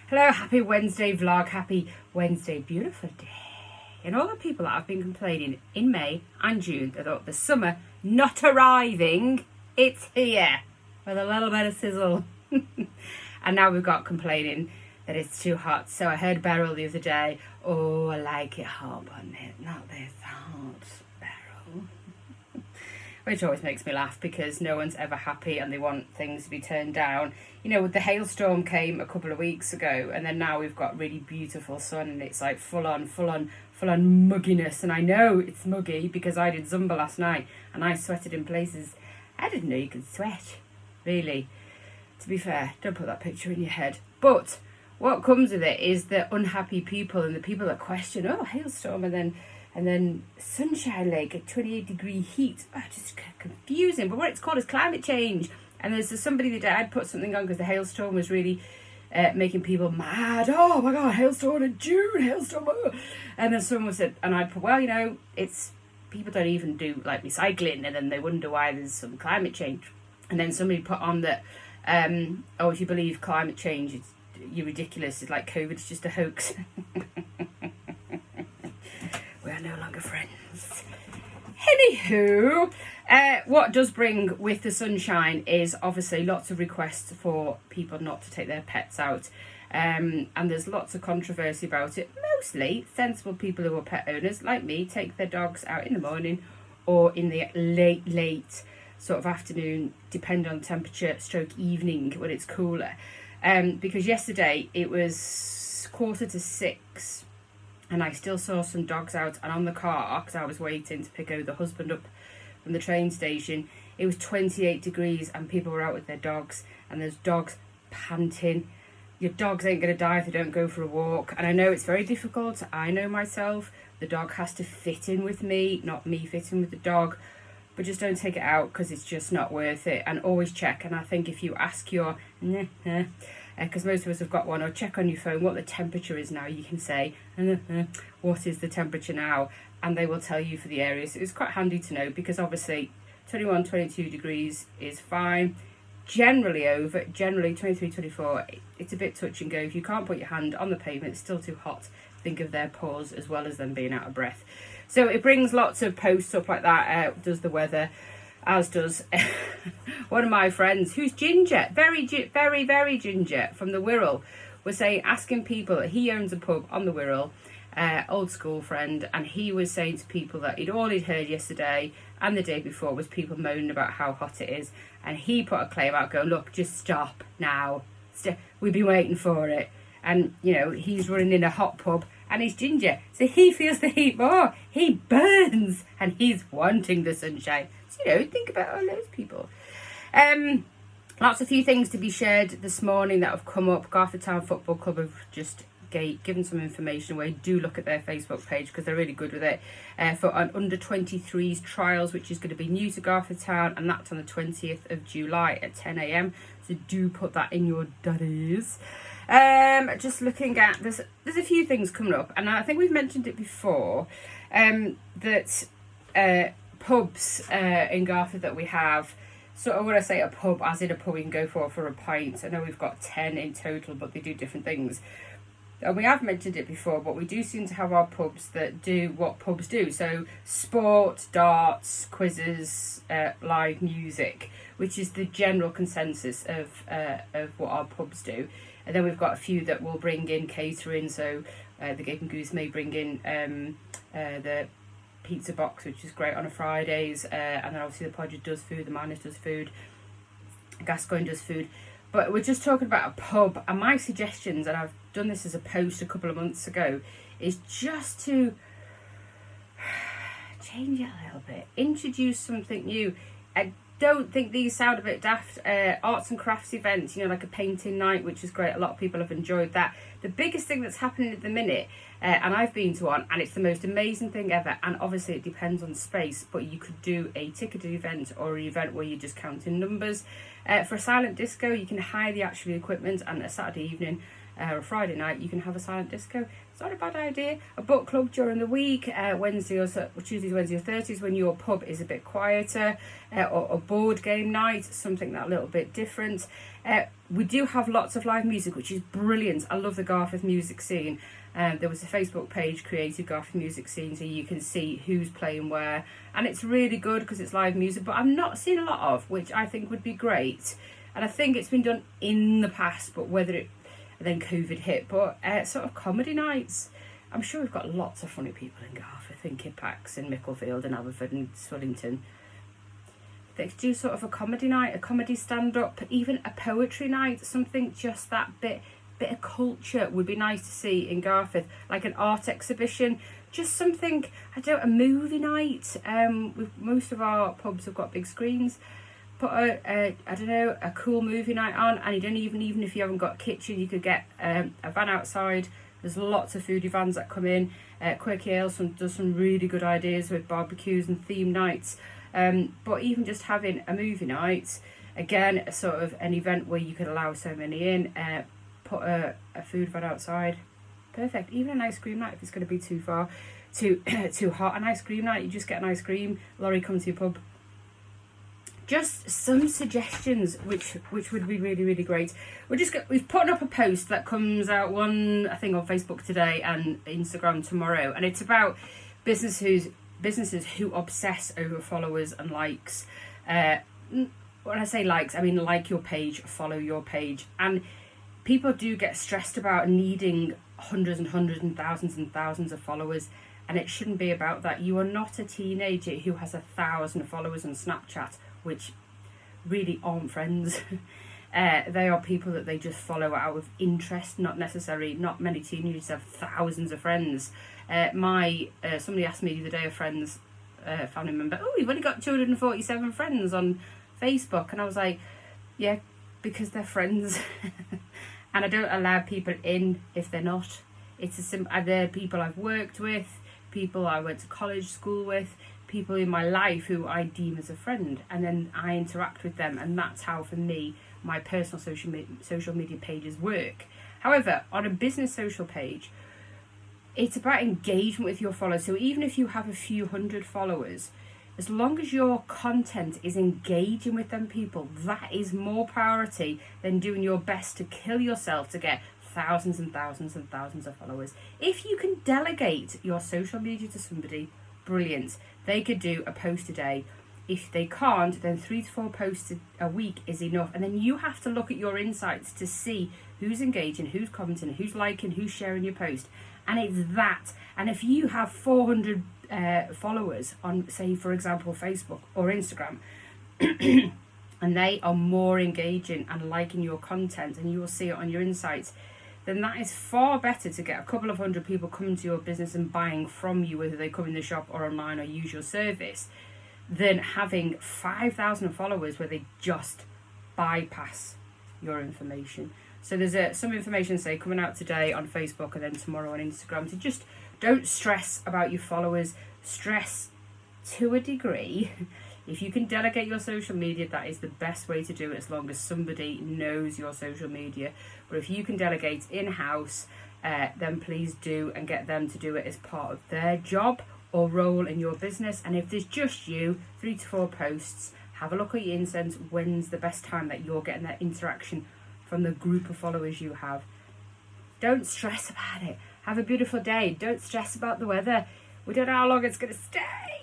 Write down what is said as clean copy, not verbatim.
Hello, happy Wednesday vlog, happy Wednesday beautiful day. And all the people that have been complaining in May and June about the summer not arriving, it's here with a little bit of sizzle. And now we've got complaining that it's too hot. So I heard Beryl the other day, oh, I like it hot, but not this hot, Beryl. Which always makes me laugh because no one's ever happy and they want things to be turned down. You know, the hailstorm came a couple of weeks ago and then now we've got really beautiful sun and it's like full on mugginess. And I know it's muggy because I did Zumba last night and I sweated in places I didn't know you could sweat, really. To be fair, don't put that picture in your head. But what comes with it is the unhappy people and the people that question, oh, hailstorm and then sunshine, like a 28-degree heat. Oh, just confusing. But what it's called is climate change. And there's somebody that I'd put something on because the hailstorm was really making people mad. Oh my God, hailstorm in June, hailstorm. Oh. And then someone said, and I'd put, well, you know, it's people don't even do like recycling, and then they wonder why there's some climate change. And then somebody put on that, oh, if you believe climate change, you're ridiculous. It's like COVID's just a hoax. We are no longer friends. Anywho, what does bring with the sunshine is obviously lots of requests for people not to take their pets out. And there's lots of controversy about it. Mostly sensible people who are pet owners, like me, take their dogs out in the morning or in the late sort of afternoon, depending on temperature, stroke evening when it's cooler. Because yesterday it was 5:45 and I still saw some dogs out, and on the car, because I was waiting to pick the husband up from the train station, it was 28 degrees and people were out with their dogs and there's dogs panting. Your dogs ain't going to die if they don't go for a walk. And I know it's very difficult. I know myself. The dog has to fit in with me, not me fitting with the dog. But just don't take it out because it's just not worth it. And always check. And I think if you ask your, because most of us have got one, or check on your phone what the temperature is now. You can say, what is the temperature now? And they will tell you for the area. So it's quite handy to know because obviously 21, 22 degrees is fine. Generally 23, 24, it's a bit touch and go. If you can't put your hand on the pavement, it's still too hot. Think of their paws as well as them being out of breath. So it brings lots of posts up like that, does the weather, as does one of my friends who's ginger, very ginger, from the Wirral, was saying, asking people, he owns a pub on the Wirral, old school friend, and he was saying to people that all he'd heard yesterday and the day before was people moaning about how hot it is, and he put a claim out going, look, just stop now, we've been waiting for it. And you know, he's running in a hot pub and he's ginger, so he feels the heat more, he burns, and he's wanting the sunshine. So you know, think about all those people. Lots of few things to be shared this morning that have come up. Garforth Town Football Club have just given some information away. Do look at their Facebook page because they're really good with it, for an under 23s trials, which is going to be new to Garforth Town, and that's on the 20th of July at 10 a.m. so do put that in your diaries. Just looking at there's a few things coming up, and I think we've mentioned it before, that pubs in Garforth that we have. So when I say a pub, as in a pub we can go for a pint. I know we've got 10 in total, but they do different things. And we have mentioned it before, but we do seem to have our pubs that do what pubs do. So sport, darts, quizzes, live music, which is the general consensus of what our pubs do. And then we've got a few that will bring in catering. So the Gig and Goose may bring in the pizza box, which is great on a Fridays. And then obviously the Podger does food, the Miners does food, Gascoigne does food. But we're just talking about a pub, and my suggestions, and I've done this as a post a couple of months ago, is just to change it a little bit, introduce something new. I don't think these sound a bit daft. Arts and crafts events, you know, like a painting night, which is great. A lot of people have enjoyed that. The biggest thing that's happening at the minute, and I've been to one, and it's the most amazing thing ever, and obviously it depends on space, but you could do a ticketed event or an event where you're just counting numbers. For a silent disco, you can hire the actual equipment, and a Saturday evening or a Friday night, you can have a silent disco. It's not a bad idea. A book club during the week, Tuesdays, Wednesdays, Thursdays, when your pub is a bit quieter, or a board game night, something that a little bit different. We do have lots of live music, which is brilliant. I love the Garforth music scene. There was a Facebook page created, Garforth music scene, so you can see who's playing where, and it's really good because it's live music, but I've not seen a lot of, which I think would be great. And I think it's been done in the past, but whether it, then COVID hit, but sort of comedy nights. I'm sure we've got lots of funny people in Garforth and Kippax and Micklefield and Aberford and Swillington. They do sort of a comedy night, a comedy stand-up, even a poetry night, something just that bit of culture would be nice to see in Garforth, like an art exhibition, just something, a movie night. Most of our pubs have got big screens. Put a cool movie night on, and you don't even if you haven't got a kitchen, you could get a van outside. There's lots of foodie vans that come in. Quirky Ale does some really good ideas with barbecues and theme nights. But even just having a movie night, again, a sort of an event where you could allow so many in, put a food van outside, perfect. Even an ice cream night if it's going to be too far, too hot. An ice cream night, you just get an ice cream lorry, come to your pub. Just some suggestions which would be really, really great. We've put up a post that comes out I think on Facebook today and Instagram tomorrow, and it's about businesses who obsess over followers and likes. When I say likes, I mean like your page, follow your page. And people do get stressed about needing hundreds and thousands of followers, and it shouldn't be about that. You are not a teenager who has 1,000 followers on Snapchat, which really aren't friends. They are people that they just follow out of interest, not many teenagers have thousands of friends. Somebody asked me the other day, a friend's family member, oh, you've only got 247 friends on Facebook. And I was like, yeah, because they're friends. And I don't allow people in if they're not. They're people I've worked with, people I went to school with, people in my life who I deem as a friend, and then I interact with them, and that's how, for me, my personal social media pages work. However, on a business social page, it's about engagement with your followers. So even if you have a few hundred followers, as long as your content is engaging with them people, that is more priority than doing your best to kill yourself to get thousands and thousands and thousands of followers. If you can delegate your social media to somebody, brilliant. They could do a post a day. If they can't, then 3 to 4 posts a week is enough. And then you have to look at your insights to see who's engaging, who's commenting, who's liking, who's sharing your post. And it's that. And if you have 400 followers on, say, for example, Facebook or Instagram, and they are more engaging and liking your content, and you will see it on your insights, then that is far better to get a couple of hundred people coming to your business and buying from you, whether they come in the shop or online or use your service, than having 5,000 followers where they just bypass your information. So there's some information, say, coming out today on Facebook and then tomorrow on Instagram. So just don't stress about your followers. Stress to a degree. If you can delegate your social media, that is the best way to do it, as long as somebody knows your social media. But if you can delegate in-house, then please do, and get them to do it as part of their job or role in your business. And if there's just you, 3 to 4 posts, have a look at your incense. When's the best time that you're getting that interaction from the group of followers you have? Don't stress about it. Have a beautiful day. Don't stress about the weather. We don't know how long it's going to stay.